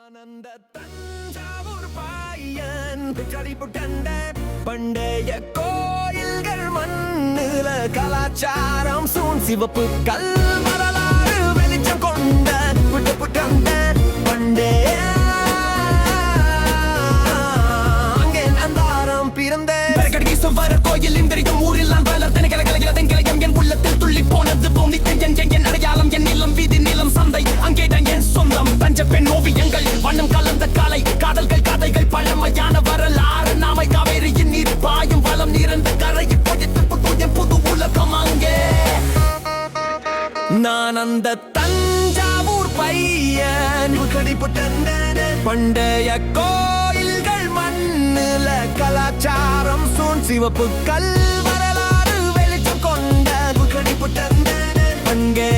அந்த தஞ்சாவூர் பாயன் கடிபுட்டண்ட பண்டைய கோயில்கள் மண்ணுல கலாச்சாரம் சூன் சிவப்பு கல் வரலாறு வெளிச்சம் கொண்ட புட்டண்ட பண்டைய அங்கே அந்தாரம் பிறந்த வர கோயிலின் பெரியும் ஊரில் நான் வளர்த்தன கிளையம் என் உள்ளத்தில் துள்ளி போனது பூமி என் அடையாளம் என் நிலம் வீதி நிலம் சந்தை அங்கேதான் என் சொந்தம் பஞ்ச பெண் ஓவியங்கள் வண்ணம் கலந்த காலை காதல்கள் கதைகள் பழமையான வரலாறு நாமை காவேரியின் நீர் பாயும் வளம் நீரந்த கரையை பொழித்து புது உலகம் அங்கே நான் அந்த தஞ்சாவூர் பையன் கடிபுட்டண்ட பண்டைய கோயில்கள் மண்ணுல கலாச்சாரம் சூன் சிவப்பு கல் வரலாறு வெளிச்சம் கொண்ட கடிபுட்டண்ட அங்கே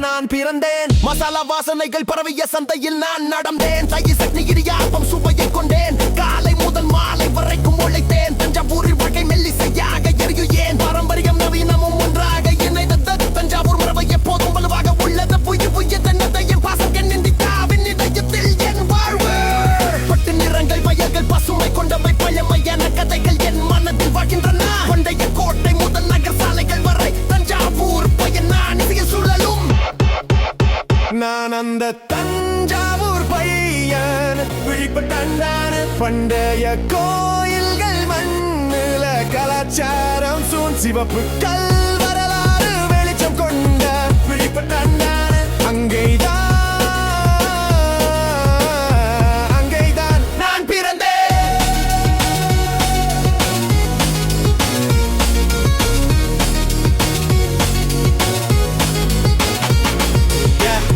நான் பிறந்தேன் மசாலா வாசனைகள் பரவிய சந்தையில் நான் நடந்தேன் தயிர் சட்னி இடியாப்பம் சுவையை கொண்டேன் காலை முதல் மாலை வரைக்கும் உழைத்தேன் தஞ்சாவூரில் வாழ்க்கை மெல்லிசையாக எரியும் ஏன் பாரம்பரியம் நவீனமும் ஒன்றாக இணைந்தது தஞ்சாவூர் மரபை எப்போதும் வலுவாக உள்ளது புய்ய தன்னதையும் பாசம் என் இந்தியாவின் இதயத்தில் என் வாழ்வு பட்டு நிறங்கள் வயல்கள் பசுமை கொண்டவை பழமையான கதைகள் என் மனதில் வாழ்கின்றன பண்டைய கோட்டை முதல் நகர் சாலைகள் வரை தஞ்சாவூர் பையன் நான் இசையில் சுழலும் நான் அந்த தஞ்சாவூர் பையன் விழிப்பட்டான பண்டைய கோயில்கள் மண்ணுல கலாச்சாரம் சூன் சிவப்பு கல் வரலாறு வெளிச்சம் கொண்ட விழிப்பட்டான அங்கேதான் நான் பிறந்தேன்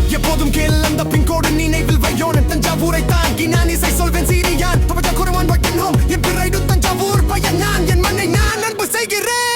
எப்போதும் கேள் அந்த பின்கோடு நினைவில் வையோன் தஞ்சாவூரை தாங்கி நான் இசை சொல்வேன் சீரியான் குருவான் வட்டனோம் என் பிறைடு தஞ்சாவூர் பையன் நான் என் மண்ணை நான் அன்பு செய்கிறேன்